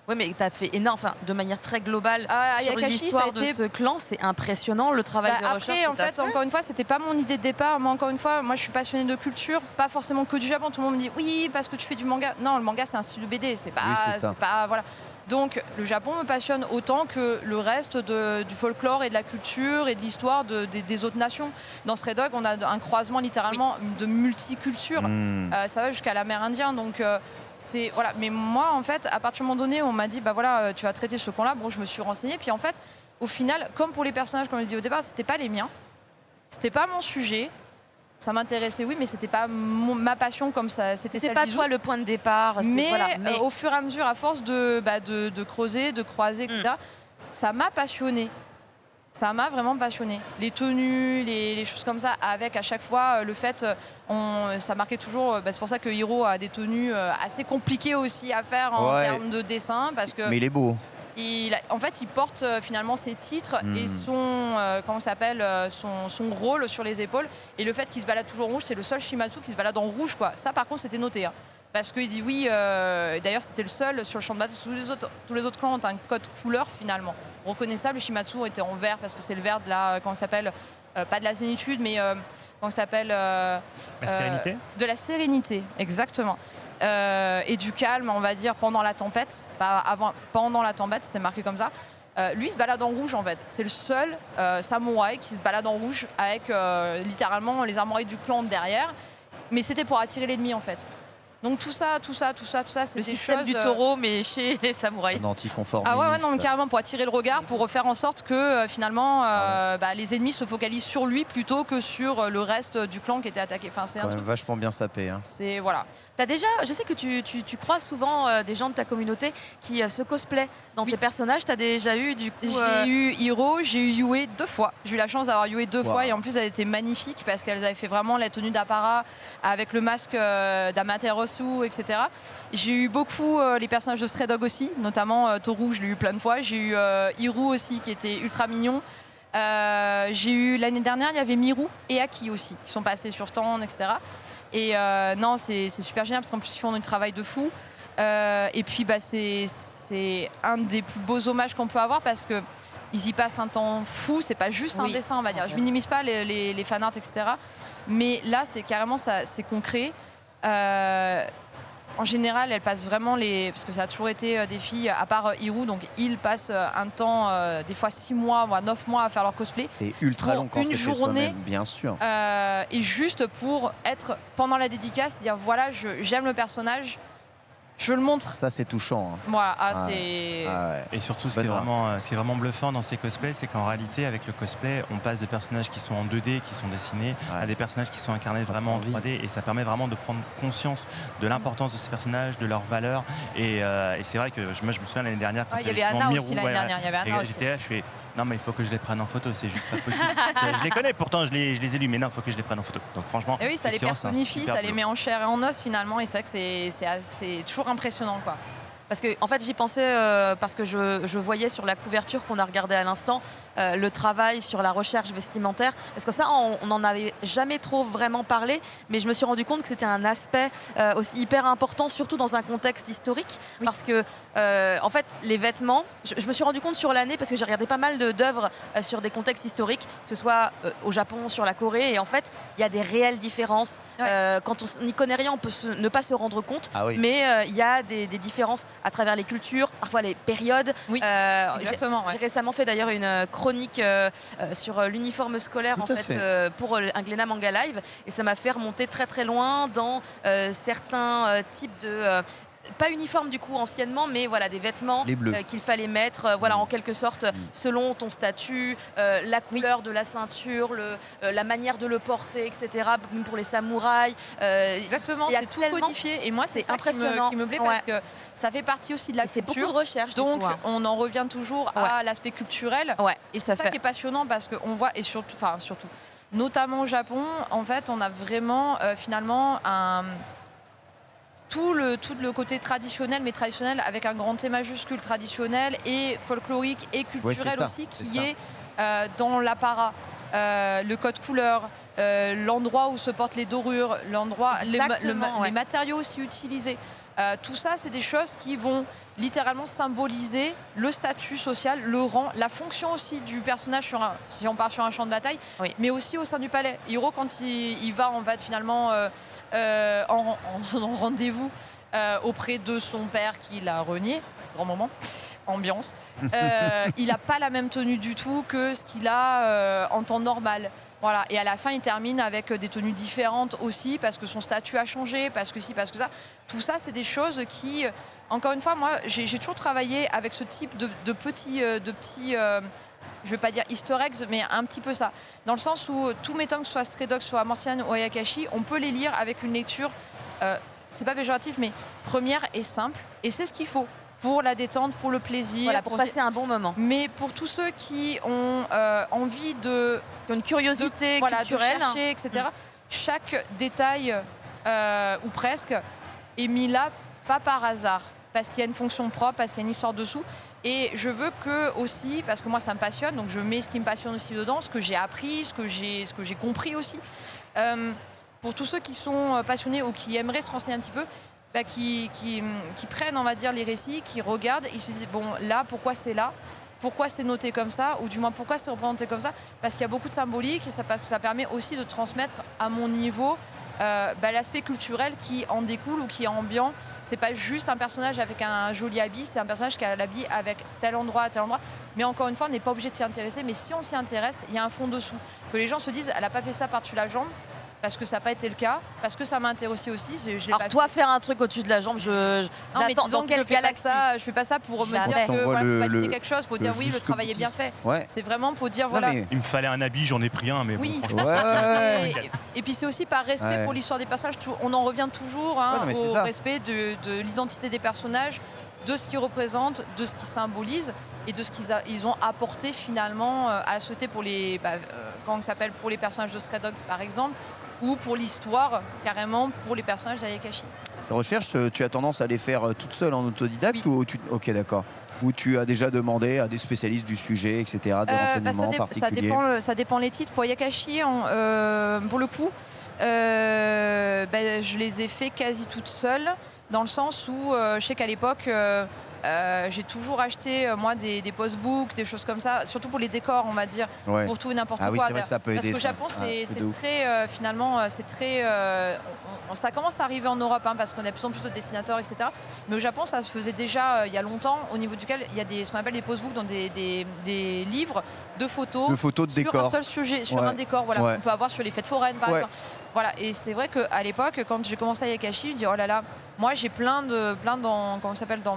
Oui, mais tu as fait énorme, enfin, de manière très globale sur Ayakashi, l'histoire de ce clan. C'est impressionnant le travail de recherche. Après, en fait, encore une fois, c'était pas mon idée de départ. Moi, encore une fois, je suis passionnée de culture, pas forcément que du Japon. Tout le monde me dit oui, parce que tu fais du manga. Non, le manga, c'est un style de BD. C'est pas, voilà. Donc, le Japon me passionne autant que le reste du folklore et de la culture et de l'histoire des autres nations. Dans Stray Dog, on a un croisement littéralement de multicultures. Ça va jusqu'à l'Amérindien. Donc, c'est voilà. Mais moi, en fait, à partir du moment donné, on m'a dit, bah voilà, tu vas traiter ce camp-là. Bon, je me suis renseignée. Puis en fait, au final, comme pour les personnages, comme je l'ai dit au départ, c'était pas les miens. C'était pas mon sujet. Ça m'intéressait, oui, mais c'était pas ma passion comme ça. C'était pas toi le point de départ. Mais au fur et à mesure, à force de creuser, de croiser, etc., ça m'a passionnée. Ça m'a vraiment passionnée. Les tenues, les choses comme ça, avec à chaque fois le fait, ça marquait toujours. C'est pour ça que Hiro a des tenues assez compliquées aussi à faire en termes de dessin, parce que. Mais il est beau. En fait, il porte finalement ses titres et son rôle sur les épaules. Et le fait qu'il se balade toujours en rouge, c'est le seul Shimatsu qui se balade en rouge, quoi. Ça, par contre, c'était noté. Hein. Parce qu'il dit oui, d'ailleurs, c'était le seul sur le champ de bataille. Tous les autres clans ont un code couleur, finalement. Reconnaissable, Shimatsu était en vert parce que c'est le vert de la. Comment ça s'appelle pas de la zénitude, mais. Comment ça s'appelle la sérénité. De la sérénité, exactement. Et du calme, on va dire, pendant la tempête. Pas avant, pendant la tempête, c'était marqué comme ça. Lui, il se balade en rouge, en fait. C'est le seul samouraï qui se balade en rouge avec littéralement les armoiries du clan derrière. Mais c'était pour attirer l'ennemi, en fait. Donc tout ça, c'est le des système choses, du taureau, mais chez les samouraïs. Anticonformiste. Ah ouais, non, mais carrément pour attirer le regard, pour faire en sorte que finalement les ennemis se focalisent sur lui plutôt que sur le reste du clan qui était attaqué. Enfin, c'est quand même vachement bien sapé. Hein. C'est voilà. Je sais que tu crois souvent des gens de ta communauté qui se cosplay dans tes personnages. Tu as déjà eu du coup. J'ai eu Hiro, j'ai eu Yue 2 fois. J'ai eu la chance d'avoir Yue 2 fois et en plus elle était magnifique parce qu'elles avaient fait vraiment la tenue d'Apara avec le masque d'Amaterasu, etc. J'ai eu beaucoup les personnages de Stray Dog aussi, notamment Toru, je l'ai eu plein de fois. J'ai eu Hiru aussi qui était ultra mignon. J'ai eu l'année dernière, il y avait Miru et Aki aussi qui sont passés sur stand, etc. Et non, c'est super génial parce qu'en plus ils font du travail de fou. Et puis c'est un des plus beaux hommages qu'on peut avoir parce que ils y passent un temps fou. C'est pas juste un dessin, on va dire. Je minimise pas les fanarts, etc. Mais là, c'est carrément ça, c'est concret. En général, elles passent vraiment parce que ça a toujours été des filles, à part Hiru, donc ils passent un temps, des fois 6 mois, voire 9 mois à faire leur cosplay. C'est ultra long quand une c'est fait journée, soi-même, bien sûr. Et juste pour être pendant la dédicace, dire voilà, j'aime le personnage, je le montre. Ça, c'est touchant. Hein. Voilà, Ouais. Ah ouais. Et surtout, ce qui est vraiment bluffant dans ces cosplays, c'est qu'en réalité, avec le cosplay, on passe de personnages qui sont en 2D, qui sont dessinés, à des personnages qui sont incarnés vraiment en 3D. Et ça permet vraiment de prendre conscience de l'importance de ces personnages, de leurs valeurs. Et c'est vrai que moi, je me souviens l'année dernière, quand Il y avait Anna aussi l'année dernière. Il y avait Anna aussi. j'étais là, je fais non, mais il faut que je les prenne en photo, c'est juste pas possible. Je les connais, pourtant je les ai lus, mais non, il faut que je les prenne en photo. Donc franchement, et oui, ça les personnifie, ça les met en chair et en os finalement. Et c'est vrai que c'est toujours impressionnant, quoi. Parce que en fait j'y pensais parce que je voyais sur la couverture qu'on a regardé à l'instant le travail sur la recherche vestimentaire, parce que ça on n'en avait jamais trop vraiment parlé, mais je me suis rendu compte que c'était un aspect aussi hyper important, surtout dans un contexte historique, parce que en fait les vêtements, je me suis rendu compte sur l'année, parce que j'ai regardé pas mal d'œuvres sur des contextes historiques, que ce soit au Japon, sur la Corée, et en fait il y a des réelles différences. Quand on n'y connaît rien, on peut ne pas se rendre compte, mais il y a des différences à travers les cultures, parfois les périodes. Oui, exactement. J'ai récemment fait d'ailleurs une chronique sur l'uniforme scolaire pour un Glénat Manga Live, et ça m'a fait remonter très très loin dans certains types de pas uniforme du coup anciennement, mais voilà des vêtements qu'il fallait mettre en quelque sorte selon ton statut, la couleur de la ceinture, la manière de le porter, etc. Même pour les samouraïs. Exactement, c'est tout codifié, et moi c'est impressionnant qui me plaît, parce que ça fait partie aussi de la culture. C'est beaucoup de recherche. Donc on en revient toujours à l'aspect culturel. Et c'est ça qui est passionnant, parce qu'on voit, et surtout, notamment au Japon, en fait on a vraiment finalement tout le côté traditionnel, mais traditionnel avec un grand T majuscule, traditionnel et folklorique et culturel aussi, qui est dans l'apparat, le code couleur, l'endroit où se portent les dorures, les matériaux aussi utilisés. Tout ça, c'est des choses qui vont littéralement symboliser le statut social, le rang, la fonction aussi du personnage si on part sur un champ de bataille, mais aussi au sein du palais. Hiro, quand il va en fait finalement en rendez-vous auprès de son père qui l'a renié, grand moment, ambiance, il n'a pas la même tenue du tout que ce qu'il a en temps normal. Voilà. Et à la fin, il termine avec des tenues différentes aussi, parce que son statut a changé, parce que ci, parce que ça. Tout ça, c'est des choses qui, encore une fois, moi, j'ai toujours travaillé avec ce type de petits, je ne vais pas dire easter eggs, mais un petit peu ça. Dans le sens où tous mes tomes, que ce soit Stray Dogs, soit Morsian ou Ayakashi, on peut les lire avec une lecture, c'est pas péjoratif, mais première et simple. Et c'est ce qu'il faut pour la détente, pour le plaisir. Voilà, pour passer un bon moment. Mais pour tous ceux qui ont envie de... une curiosité culturelle, de chercher, etc. Chaque détail, ou presque, est mis là, pas par hasard, parce qu'il y a une fonction propre, parce qu'il y a une histoire dessous. Et je veux que aussi, parce que moi ça me passionne, donc je mets ce qui me passionne aussi dedans, ce que j'ai appris, ce que j'ai compris aussi. Pour tous ceux qui sont passionnés ou qui aimeraient se renseigner un petit peu, qui prennent, on va dire, les récits, qui regardent, ils se disent, bon, là, pourquoi c'est là ? Pourquoi c'est noté comme ça, ou du moins pourquoi c'est représenté comme ça, parce qu'il y a beaucoup de symbolique, et ça permet aussi de transmettre à mon niveau l'aspect culturel qui en découle ou qui est ambiant. C'est pas juste un personnage avec un joli habit, c'est un personnage qui a l'habit avec tel endroit à tel endroit. Mais encore une fois, on n'est pas obligé de s'y intéresser, mais si on s'y intéresse, il y a un fond dessous. Que les gens se disent, elle n'a pas fait ça par-dessus la jambe, parce que ça n'a pas été le cas, parce que ça m'a intéressé aussi. Alors toi, faire un truc au-dessus de la jambe, j'attends dans quelle galaxie. Je fais pas ça pour me dire que voilà, faut valider quelque chose, pour dire oui, le travail est bien fait. C'est vraiment pour dire voilà. Il me fallait un habit, j'en ai pris un, mais oui. Bon, franchement. Et puis c'est aussi par respect pour l'histoire des personnages. On en revient toujours au respect de l'identité des personnages, de ce qu'ils représentent, de ce qu'ils symbolisent et de ce qu'ils ont apporté finalement à la société pour les pour les personnages de Stray Dogs par exemple, ou pour l'histoire, carrément, pour les personnages d'Ayakashi. Ces recherches, tu as tendance à les faire toute seule en autodidacte ou Ok, d'accord. Ou tu as déjà demandé à des spécialistes du sujet, etc., des renseignements particuliers. Ça dépend les titres. Pour Ayakashi, pour le coup, je les ai fait quasi toutes seules, dans le sens où je sais qu'à l'époque... j'ai toujours acheté moi des postbooks, des choses comme ça, surtout pour les décors, on va dire, pour tout et n'importe quoi. Oui, c'est vrai que ça peut aider. Parce qu'au Japon, c'est très finalement, c'est très. Ça commence à arriver en Europe, parce qu'on a de plus en plus de dessinateurs, etc. Mais au Japon, ça se faisait déjà il y a longtemps, au niveau duquel il y a ce qu'on appelle des postbooks, dans des livres de photos, de décors. Sur un seul sujet, sur un décor. Voilà, on peut avoir sur les fêtes foraines, par exemple. Voilà, et c'est vrai qu'à l'époque, quand j'ai commencé à Yakashi, je dis oh là là, moi j'ai plein dans, comment ça s'appelle, dans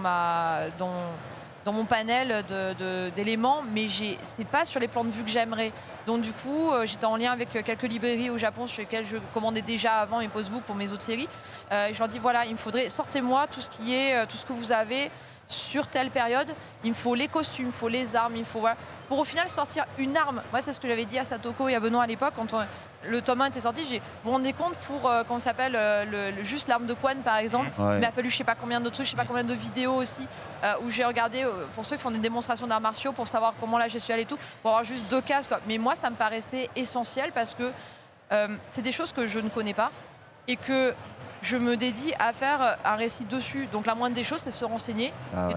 mon panel d'éléments, mais c'est pas sur les plans de vue que j'aimerais. Donc du coup, j'étais en lien avec quelques librairies au Japon sur lesquelles je commandais déjà avant mes postbooks pour mes autres séries. Je leur dis voilà, il me faudrait, sortez-moi tout ce que vous avez sur telle période. Il me faut les costumes, il faut les armes, il faut voilà. Pour au final sortir une arme. Moi, c'est ce que j'avais dit à Satoko et à Benoît à l'époque quand le tome 1 était sorti. Vous vous rendez compte pour comment ça s'appelle juste l'arme de Quan par exemple. Ouais. Il m'a fallu je sais pas combien de trucs, je sais pas combien de vidéos aussi où j'ai regardé pour ceux qui font des démonstrations d'arts martiaux pour savoir comment la gestuelle et tout, pour avoir juste 2 cases quoi. Mais moi, ça me paraissait essentiel parce que c'est des choses que je ne connais pas et que je me dédie à faire un récit dessus. Donc la moindre des choses, c'est se renseigner et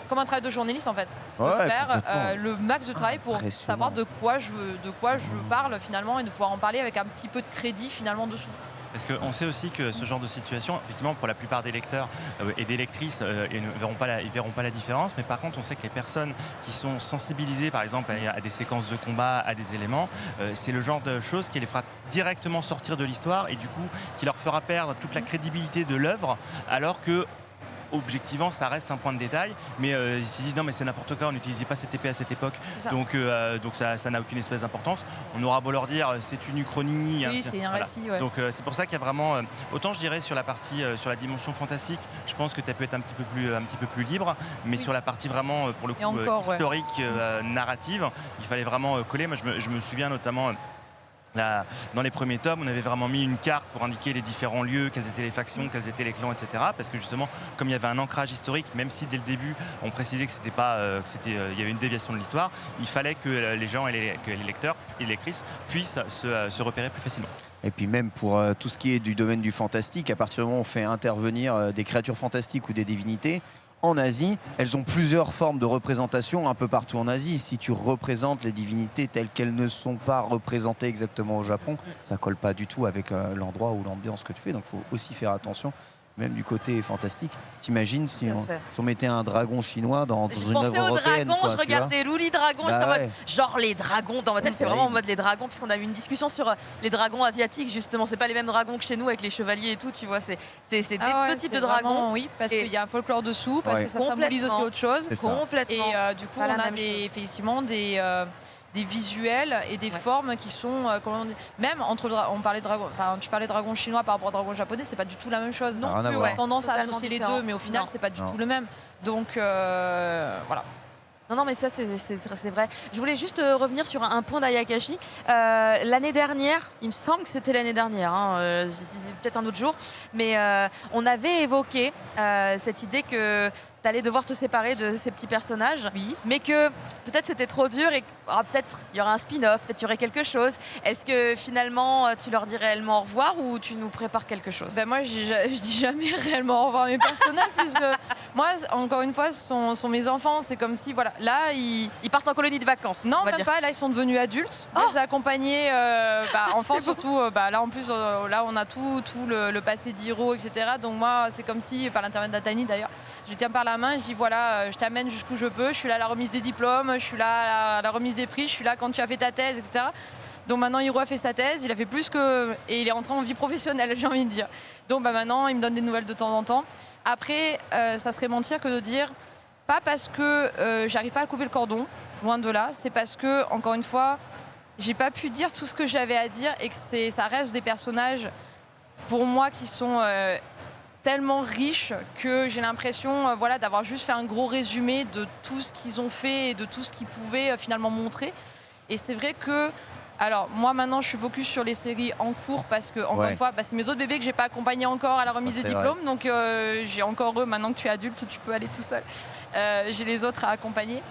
comme un travail de journaliste en fait, de faire le max de travail pour savoir de quoi je parle finalement et de pouvoir en parler avec un petit peu de crédit finalement dessous. Parce qu'on sait aussi que ce genre de situation, effectivement, pour la plupart des lecteurs et des lectrices, ils ne verront pas la différence. Mais par contre, on sait que les personnes qui sont sensibilisées, par exemple, à des séquences de combat, à des éléments, c'est le genre de choses qui les fera directement sortir de l'histoire et du coup, qui leur fera perdre toute la crédibilité de l'œuvre, alors que objectivement ça reste un point de détail, mais ils se disent non mais c'est n'importe quoi, on n'utilisait pas cette épée à cette époque, donc ça n'a aucune espèce d'importance. On aura beau leur dire c'est une uchronie, oui, c'est un récit, ouais. Donc c'est pour ça qu'il y a vraiment autant je dirais sur la partie sur la dimension fantastique, je pense que tu peux être un petit peu plus libre, mais sur la partie vraiment pour le coup historique, narrative, il fallait vraiment coller. Moi je me souviens notamment dans les premiers tomes, on avait vraiment mis une carte pour indiquer les différents lieux, quelles étaient les factions, quels étaient les clans, etc. Parce que justement, comme il y avait un ancrage historique, même si dès le début on précisait que c'était pas, il y avait une déviation de l'histoire, il fallait que les gens et que les lecteurs et les lectrices puissent se repérer plus facilement. Et puis même pour tout ce qui est du domaine du fantastique, à partir du moment où on fait intervenir des créatures fantastiques ou des divinités, en Asie, elles ont plusieurs formes de représentation un peu partout en Asie. Si tu représentes les divinités telles qu'elles ne sont pas représentées exactement au Japon, ça colle pas du tout avec l'endroit ou l'ambiance que tu fais. Donc il faut aussi faire attention, même du côté fantastique. T'imagines si on mettait un dragon chinois dans une œuvre européenne. Je pensais aux dragons, je regardais Luli Dragon, j'étais en mode, ouais. genre les dragons, dans ma tête c'est vraiment en mode les dragons, puisqu'on a eu une discussion sur les dragons asiatiques justement, c'est pas les mêmes dragons que chez nous avec les chevaliers et tout, tu vois, c'est deux types de dragons. Vraiment, oui, parce qu'il y a un folklore dessous, parce que ça symbolise aussi autre chose. Complètement. Et du coup on a effectivement des visuels et des formes qui sont même entre on parlait de dragon, enfin tu parlais de dragon chinois par rapport au dragon japonais, c'est pas du tout la même chose non plus. On a tendance à associer les deux, mais au final c'est pas du tout le même. Donc voilà. Non, mais ça, c'est vrai. Je voulais juste revenir sur un point d'Ayakashi. L'année dernière, il me semble que c'était l'année dernière, c'est peut-être un autre jour, mais on avait évoqué cette idée que tu allais devoir te séparer de ces petits personnages, mais que peut-être c'était trop dur et peut-être il y aurait un spin-off, peut-être il y aurait quelque chose. Est-ce que finalement tu leur dis réellement au revoir ou tu nous prépares quelque chose? Moi, je dis jamais réellement au revoir à mes personnages, puisque moi, encore une fois, ce sont mes enfants. C'est comme si, voilà, là, ils partent en colonie de vacances. Non, même pas. Là, ils sont devenus adultes. Moi, je les ai accompagnés, enfants surtout. Là, en plus, là, on a tout le passé d'Hiro, etc. Donc moi, c'est comme si, par l'intermédiaire d'Atani d'ailleurs, je les tiens par la main, je dis voilà, je t'amène jusqu'où je peux. Je suis là à la remise des diplômes, je suis là à la remise des prix, je suis là quand tu as fait ta thèse, etc. Donc maintenant, Hiro a fait sa thèse, il a fait plus que... Et il est rentré en vie professionnelle, j'ai envie de dire. Donc maintenant, il me donne des nouvelles de temps en temps. Après, ça serait mentir que de dire, pas parce que j'arrive pas à couper le cordon, loin de là, c'est parce que, encore une fois, j'ai pas pu dire tout ce que j'avais à dire et que ça reste des personnages, pour moi, qui sont tellement riches que j'ai l'impression d'avoir juste fait un gros résumé de tout ce qu'ils ont fait et de tout ce qu'ils pouvaient finalement montrer. Et c'est vrai que alors moi maintenant je suis focus sur les séries en cours parce que encore une fois c'est mes autres bébés que j'ai pas accompagnés encore à la remise des diplômes, donc j'ai encore eux. Maintenant que tu es adulte, tu peux aller tout seul, j'ai les autres à accompagner,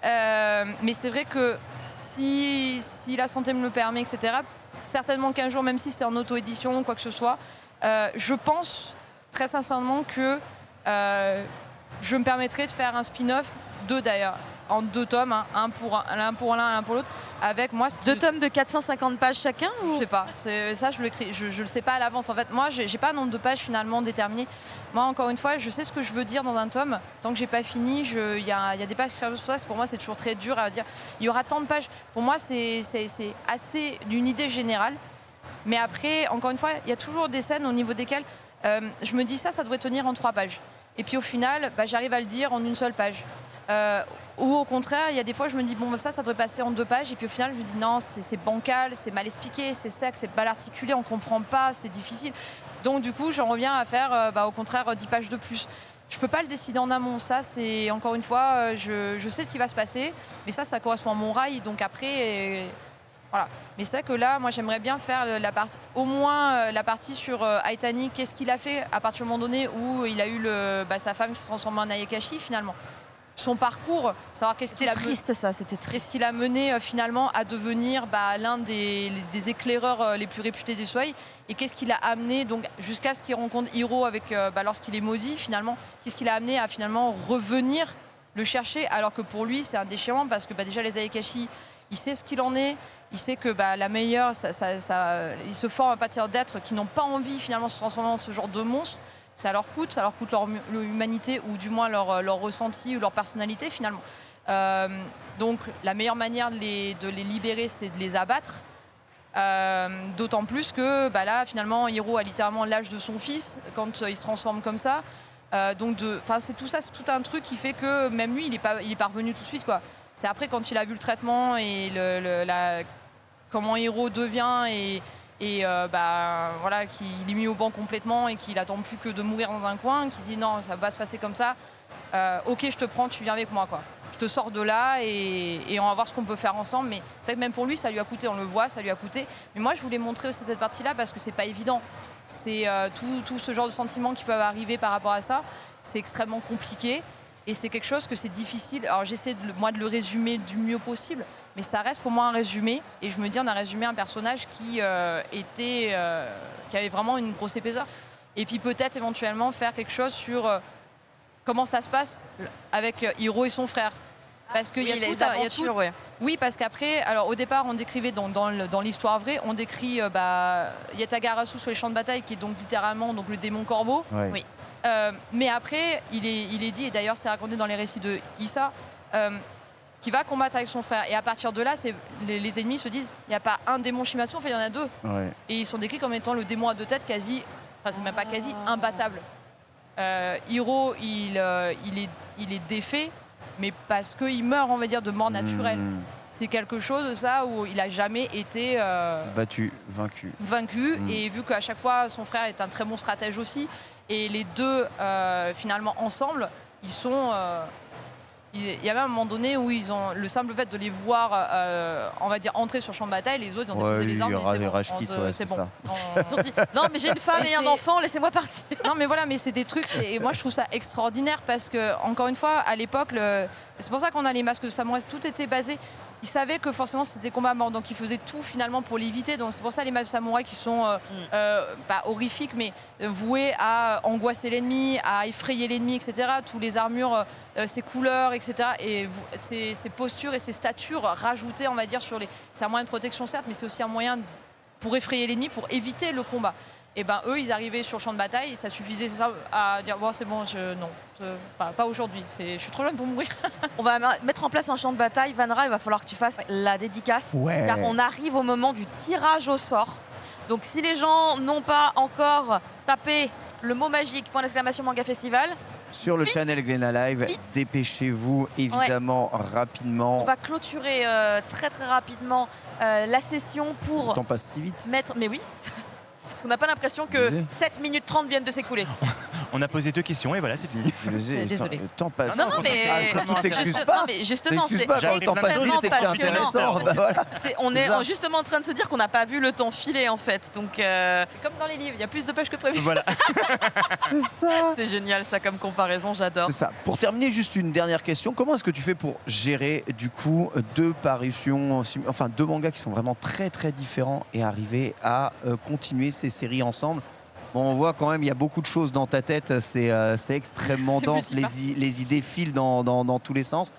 mais c'est vrai que si la santé me le permet, etc., certainement qu'un jour, même si c'est en auto-édition ou quoi que ce soit, je pense très sincèrement que je me permettrai de faire un spin-off, d'ailleurs, en 2 tomes, l'un pour l'un, l'un pour l'autre, avec moi. 2 tomes de 450 pages chacun ou... Je sais pas, ça je l'écris, je le sais pas à l'avance. En fait, moi j'ai pas un nombre de pages finalement déterminé. Moi, encore une fois, je sais ce que je veux dire dans un tome. Tant que j'ai pas fini, il y a des pages qui servent pour ça. Pour moi, c'est toujours très dur à dire. Il y aura tant de pages. Pour moi, c'est assez d'une idée générale. Mais après, encore une fois, il y a toujours des scènes au niveau desquelles je me dis ça devrait tenir en 3 pages. Et puis au final, j'arrive à le dire en une seule page. Ou au contraire, il y a des fois, je me dis, bon, ça devrait passer en 2 pages. Et puis au final, je me dis, non, c'est bancal, c'est mal expliqué, c'est sec, c'est mal articulé, on ne comprend pas, c'est difficile. Donc du coup, j'en reviens à faire, au contraire, 10 pages de plus. Je ne peux pas le décider en amont. Ça, c'est encore une fois, je sais ce qui va se passer. Mais ça correspond à mon rail. Donc après, voilà. Mais c'est vrai que là, moi, j'aimerais bien faire au moins la partie sur Aitani. Qu'est-ce qu'il a fait à partir du moment donné où il a eu sa femme qui se transforme en Ayakashi, finalement. Son parcours, savoir qu'est-ce qu'il a triste ça, c'était triste. Qu'est-ce qu'il a mené finalement à devenir l'un des éclaireurs les plus réputés du Soleil et qu'est-ce qu'il a amené donc jusqu'à ce qu'il rencontre Hiro lorsqu'il est maudit finalement, qu'est-ce qu'il a amené à finalement revenir le chercher alors que pour lui c'est un déchirement parce que déjà les Ayakashi, il sait ce qu'il en est, il sait que la meilleure, il se forme à partir d'êtres qui n'ont pas envie finalement de se transformer en ce genre de monstre. Ça leur coûte leur humanité ou du moins leur ressenti ou leur personnalité finalement. Donc la meilleure manière de les libérer, c'est de les abattre. D'autant plus que là finalement Hiro a littéralement l'âge de son fils quand il se transforme comme ça. C'est tout ça, c'est tout un truc qui fait que même lui il est pas revenu tout de suite quoi. C'est après quand il a vu le traitement et comment Hiro devient qu'il est mis au banc complètement et qu'il attend plus que de mourir dans un coin, qui dit non, ça va se passer comme ça. Ok, je te prends, tu viens avec moi quoi. Je te sors de là et on va voir ce qu'on peut faire ensemble. Mais c'est vrai que même pour lui, ça lui a coûté, on le voit, ça lui a coûté. Mais moi, je voulais montrer aussi cette partie-là parce que c'est pas évident. C'est tout ce genre de sentiments qui peuvent arriver par rapport à ça. C'est extrêmement compliqué et c'est quelque chose que c'est difficile. Alors j'essaie de le résumer du mieux possible. Mais ça reste pour moi un résumé. Et je me dis, on a résumé un personnage qui avait vraiment une grosse épaisseur. Et puis peut-être éventuellement faire quelque chose sur comment ça se passe avec Hiro et son frère. Parce qu'il y a les aventures, ouais. Oui, parce qu'après, alors au départ, on décrivait dans l'histoire vraie, on décrit Yatagarasu sur les champs de bataille, qui est donc littéralement donc, le démon corbeau. Ouais. Oui. Mais après, il est dit, et d'ailleurs c'est raconté dans les récits de Issa, qui va combattre avec son frère. Et à partir de là, les ennemis se disent, il n'y a pas un démon Shimatsu, en fait il y en a 2. Ouais. Et ils sont décrits comme étant le démon à 2 têtes c'est même pas quasi, imbattable. Hiro, il est défait, mais parce qu'il meurt, on va dire, de mort naturelle. C'est quelque chose, ça, où il n'a jamais été... vaincu. Et vu qu'à chaque fois, son frère est un très bon stratège aussi, et les deux, finalement, ensemble, ils sont... Il y avait un moment donné où ils ont le simple fait de les voir, on va dire, entrer sur le champ de bataille, les autres ils ont déposé les armes, c'est bon. Non mais j'ai une femme et un enfant, laissez-moi partir. Non mais voilà, mais c'est des trucs, et moi je trouve ça extraordinaire parce que, encore une fois, à l'époque, c'est pour ça qu'on a les masques de samouraï, tout était basé. Ils savaient que forcément c'était des combats morts, donc ils faisaient tout finalement pour l'éviter. Donc c'est pour ça les masques de samouraï qui sont pas horrifiques, mais voués à angoisser l'ennemi, à effrayer l'ennemi, etc. Tous les armures, ces couleurs, etc. Et ces postures et ces statures rajoutées, on va dire, c'est un moyen de protection certes, mais c'est aussi un moyen pour effrayer l'ennemi, pour éviter le combat. Et eux, ils arrivaient sur le champ de bataille, ça suffisait à dire bon, c'est bon, non, pas aujourd'hui, je suis trop jeune pour mourir. On va mettre en place un champ de bataille. Vanra, il va falloir que tu fasses la dédicace, car on arrive au moment du tirage au sort. Donc si les gens n'ont pas encore tapé le mot magique !Manga Festival sur le channel Glénat Live, dépêchez-vous évidemment rapidement. On va clôturer très très rapidement la session pour... Le temps passe si vite. Mais oui. Parce qu'on n'a pas l'impression que 7 minutes 30 viennent de s'écouler. On a posé 2 questions et voilà, c'est fini. Désolé. Le temps passe. Non, mais justement, c'est extrêmement intéressant. On est justement en train de se dire qu'on n'a pas vu le temps filer en fait. Donc, comme dans les livres, il y a plus de pages que prévu. Voilà. C'est ça. C'est génial ça comme comparaison, j'adore. C'est ça. Pour terminer, juste une dernière question. Comment est-ce que tu fais pour gérer du coup 2 parutions, enfin 2 mangas qui sont vraiment très très différents et arriver à continuer ces séries ensemble? Bon, on voit quand même, il y a beaucoup de choses dans ta tête, c'est extrêmement dense, les idées filent dans tous les sens.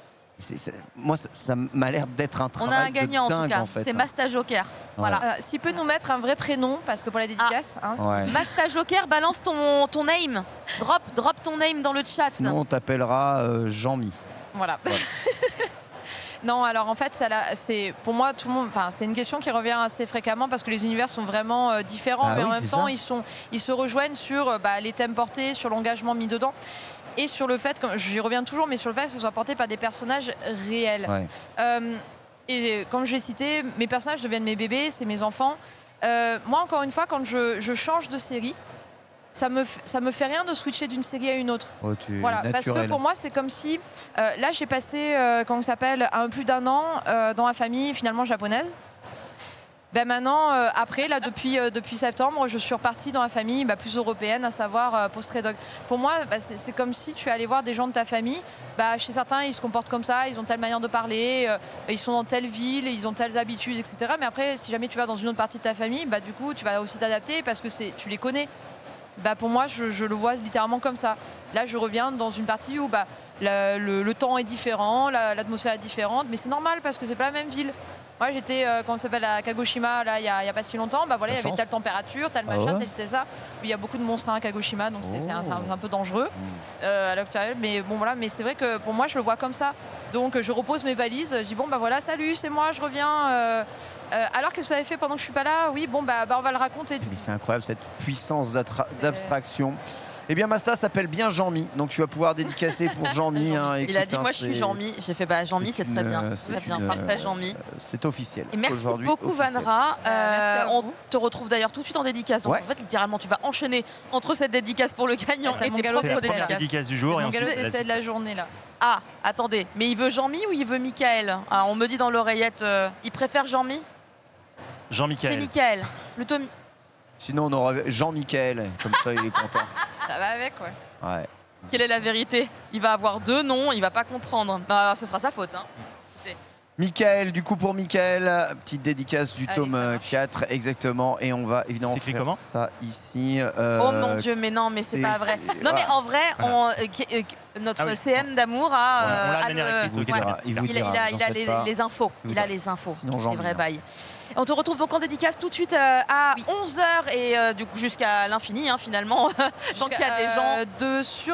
Moi, ça m'a l'air d'être un travail on a un gagnant de dingue, en tout cas, en fait. c'est Masta Joker. Voilà. S'il peut nous mettre un vrai prénom, parce que pour la dédicace... Masta Joker, balance ton name, drop ton name dans le chat. Sinon, on t'appellera Jean-Mi. Voilà. Non, alors en fait, c'est pour moi tout le monde. Enfin, c'est une question qui revient assez fréquemment parce que les univers sont vraiment différents, Ah mais oui, en même c'est temps, ça. ils se rejoignent sur les thèmes portés, sur l'engagement mis dedans. Et sur le fait, j'y reviens toujours, mais sur le fait que ce soit porté par des personnages réels. Ouais. Et comme je l'ai cité, mes personnages deviennent mes bébés, c'est mes enfants. Moi, encore une fois, quand je change de série, ça me fait rien de switcher d'une série à une autre. Oh, Voilà, parce que pour moi, c'est comme si là, j'ai passé, comment ça s'appelle, plus d'un an dans la famille finalement japonaise. Ben maintenant, après, là, depuis septembre, je suis repartie dans la famille plus européenne, à savoir post-Redog. Pour moi, c'est comme si tu allais voir des gens de ta famille. Chez certains, ils se comportent comme ça, ils ont telle manière de parler, ils sont dans telle ville, ils ont telles habitudes, etc. Mais après, si jamais tu vas dans une autre partie de ta famille, du coup, tu vas aussi t'adapter parce que tu les connais. Pour moi, je le vois littéralement comme ça. Là, je reviens dans une partie où le temps est différent, l'atmosphère est différente, mais c'est normal parce que c'est pas la même ville. Moi, j'étais, comment ça s'appelle, à Kagoshima, là, il y a pas si longtemps. Il y avait telle température, telle machin, tel ça. Il y a beaucoup de monstres à Kagoshima, donc c'est un peu dangereux à l'heure actuelle. Mais bon, voilà, mais c'est vrai que pour moi, je le vois comme ça. Donc, je repose mes valises, je dis voilà, salut, c'est moi, je reviens. Alors que ça avait fait pendant que je suis pas là, oui, on va le raconter. Mais c'est incroyable cette puissance d'abstraction. Eh bien, Masta s'appelle bien Jean-Mi, donc tu vas pouvoir dédicacer pour Jean-Mi. Il a dit moi je suis Jean-Mi. J'ai fait Jean-Mi, c'est très bien. Très bien, parfait Jean-Mi. C'est officiel. Et merci beaucoup Vanra. On te retrouve d'ailleurs tout de suite en dédicace. Donc en fait, littéralement, tu vas enchaîner entre cette dédicace pour le gagnant et tes propres dédicaces. C'est la première dédicace du jour. Mon galop d'essai de la journée là. Ah, attendez, mais il veut Jean-Mi ou il veut Michael? On me dit dans l'oreillette, il préfère Jean-Mi? Jean-Michael. C'est Michael. Plutôt. Sinon, on aura Jean-Michael, comme ça, il est content. Ça va avec, ouais. Quelle est la vérité? Il va avoir deux noms, il va pas comprendre. Ce sera sa faute. Michael, du coup pour Michael, petite dédicace du tome 4, exactement. Et on va évidemment faire ça ici. Oh mon Dieu, mais non, mais c'est pas vrai. Non, mais en vrai, notre CM d'amour a les infos. Il a les infos, les vrais bails. On te retrouve donc en dédicace tout de suite à 11h et du coup jusqu'à l'infini finalement. Tant qu'il y a des gens.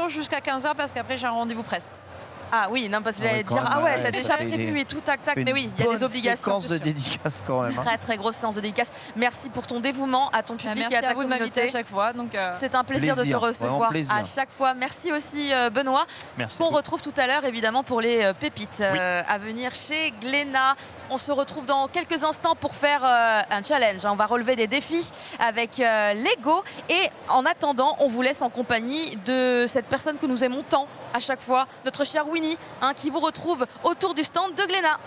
Jusqu'à 15h parce qu'après j'ai un rendez-vous presse. Ah oui, non, parce que j'allais dire, t'as déjà prévu et tout, tac, mais oui, il y a des obligations. Séquence de dédicace quand même. Très, très grosse séance de dédicace. Merci pour ton dévouement à ton public et à ta communauté. À chaque fois. C'est un plaisir de te recevoir à chaque fois. Merci aussi Benoît. Qu'on retrouve tout à l'heure évidemment pour les pépites à venir chez Glénat. On se retrouve dans quelques instants pour faire un challenge. On va relever des défis avec Lego. Et en attendant, on vous laisse en compagnie de cette personne que nous aimons tant à chaque fois, notre cher Winnie, qui vous retrouve autour du stand de Glénat.